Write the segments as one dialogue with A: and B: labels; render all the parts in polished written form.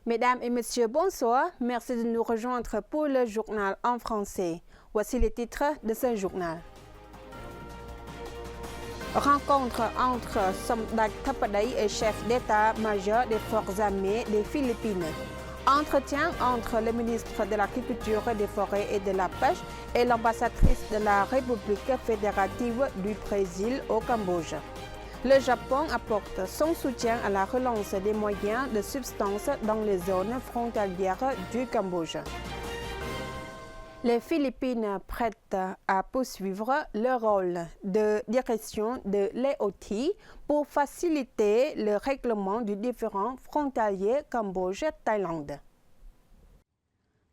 A: Mesdames et messieurs, bonsoir. Merci de nous rejoindre pour le journal en français. Voici les titres de ce journal. Rencontre entre Somdak Tapadei et chef d'état-major des forces armées des Philippines. Entretien entre le ministre de l'Agriculture, des Forêts et de la Pêche et l'ambassadrice de la République fédérative du Brésil au Cambodge. Le Japon apporte son soutien à la relance des moyens de substance dans les zones frontalières du Cambodge. Les Philippines prêtent à poursuivre leur rôle de direction de l'EOT pour faciliter le règlement du différend frontalier Cambodge-Thaïlande.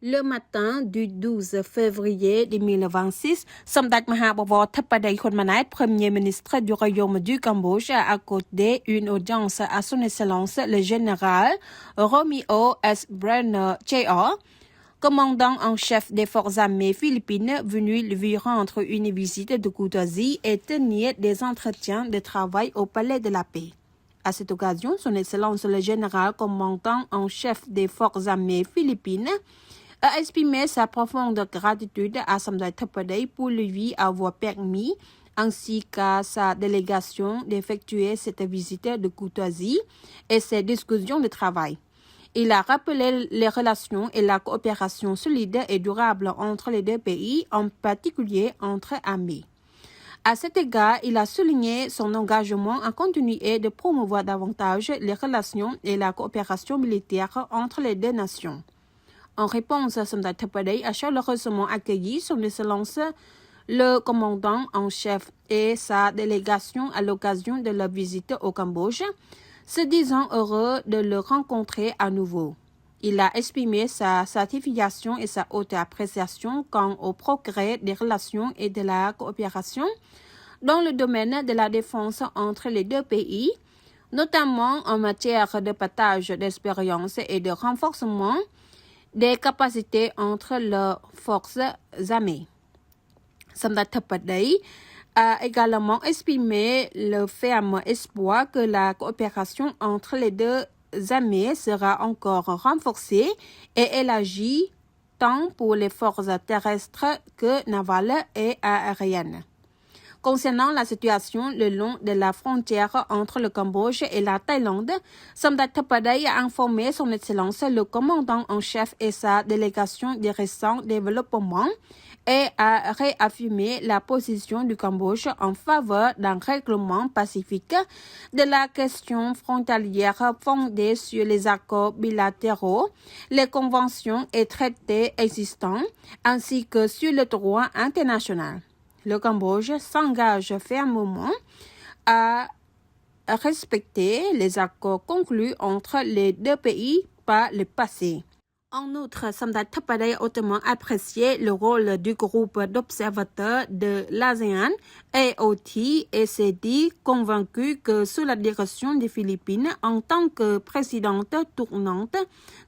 A: Le matin du 12 février 2026, Somdak Mahabharvar Theppaday Khonmanait, Premier ministre du Royaume du Cambodge, a accordé une audience à son Excellence le général Romeo S. Brenner Jr., commandant en chef des forces armées philippines, venu lui rendre une visite de courtoisie et tenir des entretiens de travail au Palais de la Paix. À cette occasion, son Excellence le général commandant en chef des forces armées philippines a exprimé sa profonde gratitude à Somdak Theppaday pour lui avoir permis, ainsi qu'à sa délégation, d'effectuer cette visite de courtoisie et ces discussions de travail. Il a rappelé les relations et la coopération solide et durable entre les deux pays, en particulier entre armées. À cet égard, il a souligné son engagement à continuer de promouvoir davantage les relations et la coopération militaire entre les deux nations. En réponse, Somdak Theppaday a chaleureusement accueilli son Excellence le commandant en chef et sa délégation à l'occasion de leur visite au Cambodge, se disant heureux de le rencontrer à nouveau. Il a exprimé sa satisfaction et sa haute appréciation quant au progrès des relations et de la coopération dans le domaine de la défense entre les deux pays, notamment en matière de partage d'expériences et de renforcement des capacités entre leurs forces armées. Somdak Theppaday a également exprimé le ferme espoir que la coopération entre les deux armées sera encore renforcée et élargie tant pour les forces terrestres que navales et aériennes. Concernant la situation le long de la frontière entre le Cambodge et la Thaïlande, Somdak Theppaday a informé son Excellence le commandant en chef et sa délégation des récents développements et a réaffirmé la position du Cambodge en faveur d'un règlement pacifique de la question frontalière fondée sur les accords bilatéraux, les conventions et traités existants, ainsi que sur le droit international. Le Cambodge s'engage fermement à respecter les accords conclus entre les deux pays par le passé. En outre, Somdak Theppaday a hautement apprécié le rôle du groupe d'observateurs de l'ASEAN EOT et s'est dit convaincu que sous la direction des Philippines en tant que présidente tournante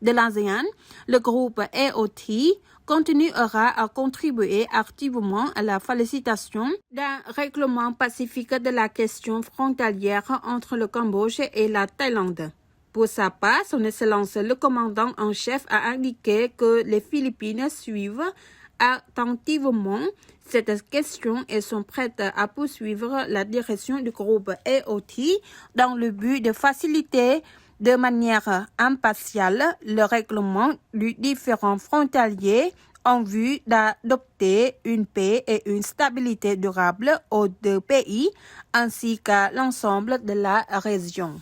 A: de l'ASEAN, le groupe EOT continuera à contribuer activement à la facilitation d'un règlement pacifique de la question frontalière entre le Cambodge et la Thaïlande. Pour sa part, son Excellence le commandant en chef a indiqué que les Philippines suivent attentivement cette question et sont prêtes à poursuivre la direction du groupe EOT dans le but de faciliter de manière impartiale le règlement du différend frontalier en vue d'adopter une paix et une stabilité durable aux deux pays ainsi qu'à l'ensemble de la région.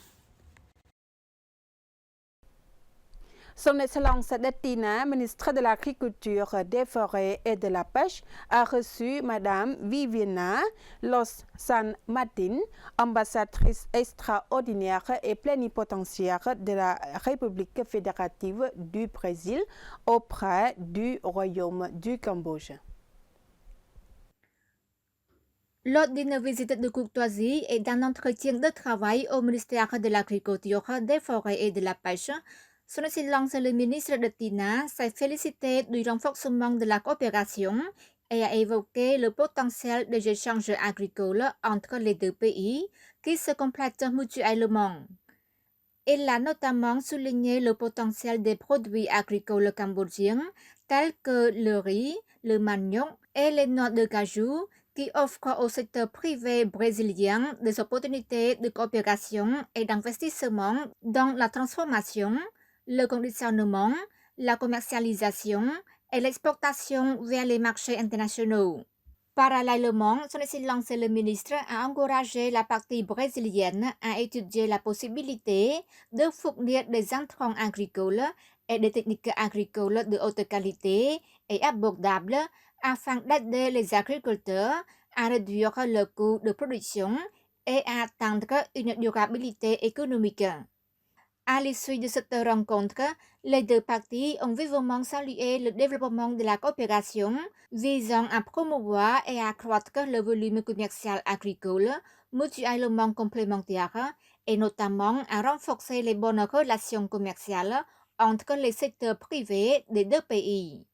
A: Son Excellence Datina, ministre de l'Agriculture, des Forêts et de la Pêche, a reçu Madame Viviana Los San Martin, ambassadrice extraordinaire et plénipotentiaire de la République fédérative du Brésil auprès du Royaume du Cambodge.
B: Lors d'une visite de courtoisie et d'un entretien de travail au ministère de l'Agriculture, des Forêts et de la Pêche, Son Excellence le ministre de Tina s'est félicité du renforcement de la coopération et a évoqué le potentiel des échanges agricoles entre les deux pays qui se complètent mutuellement. Elle a notamment souligné le potentiel des produits agricoles cambodgiens tels que le riz, le manioc et les noix de cajou qui offrent au secteur privé brésilien des opportunités de coopération et d'investissement dans la transformation, le conditionnement, la commercialisation et l'exportation vers les marchés internationaux. Parallèlement, son Excellence le ministre a encouragé la partie brésilienne à étudier la possibilité de fournir des intrants agricoles et des techniques agricoles de haute qualité et abordables afin d'aider les agriculteurs à réduire le coût de production et à atteindre une durabilité économique. À l'issue de cette rencontre, les deux parties ont vivement salué le développement de la coopération visant à promouvoir et à accroître le volume commercial agricole mutuellement complémentaire et notamment à renforcer les bonnes relations commerciales entre les secteurs privés des deux pays.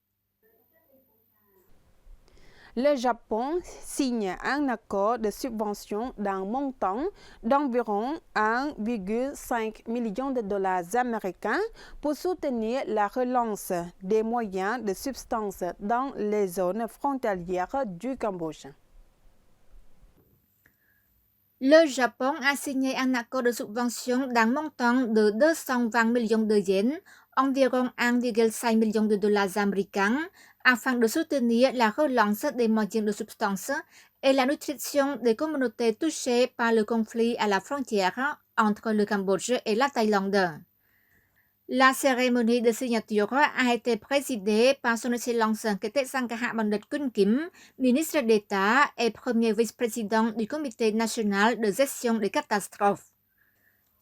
A: Le Japon signe un accord de subvention d'un montant d'environ 1,5 million de dollars américains pour soutenir la relance des moyens de substance dans les zones frontalières du Cambodge.
B: Le Japon a signé un accord de subvention d'un montant de 220 millions de yens, environ 1,5 million de dollars américains, afin de soutenir la relance des moyens de substance et la nutrition des communautés touchées par le conflit à la frontière entre le Cambodge et la Thaïlande. La cérémonie de signature a été présidée par son Excellence Kete Sankha Bandit Kun Kim, ministre d'État et premier vice-président du Comité national de gestion des catastrophes.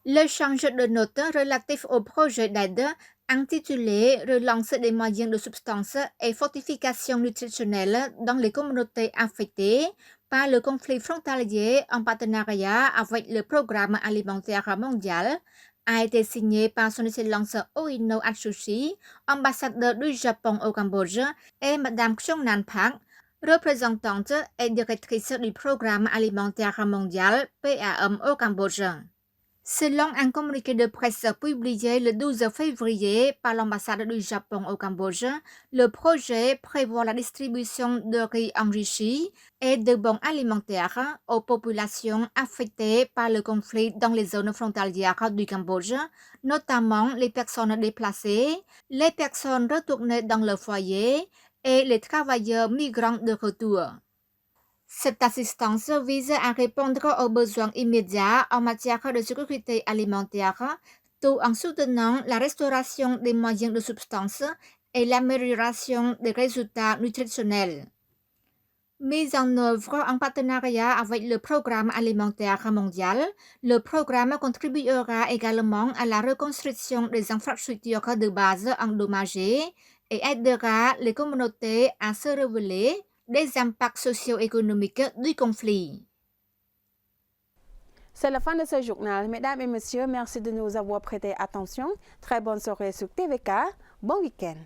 B: L'échange de notes relatif au projet d'aide intitulé Relance des moyens de substance et fortification nutritionnelle dans les communautés affectées par le conflit frontalier en partenariat avec le Programme alimentaire mondial a été signé par son Excellence Oino Atsushi, ambassadeur du Japon au Cambodge, et Madame Chongnan Park, représentante et directrice du Programme alimentaire mondial PAM au Cambodge. Selon un communiqué de presse publié le 12 février par l'ambassade du Japon au Cambodge, le projet prévoit la distribution de riz enrichi et de bons alimentaires aux populations affectées par le conflit dans les zones frontalières du Cambodge, notamment les personnes déplacées, les personnes retournées dans le foyer et les travailleurs migrants de retour. Cette assistance vise à répondre aux besoins immédiats en matière de sécurité alimentaire, tout en soutenant la restauration des moyens de substance et l'amélioration des résultats nutritionnels. Mise en œuvre en partenariat avec le Programme alimentaire mondial, le programme contribuera également à la reconstruction des infrastructures de base endommagées et aidera les communautés à se relever des impacts socio-économiques du conflit.
A: C'est la fin de ce journal. Mesdames et messieurs, merci de nous avoir prêté attention. Très bonne soirée sur TVK. Bon week-end.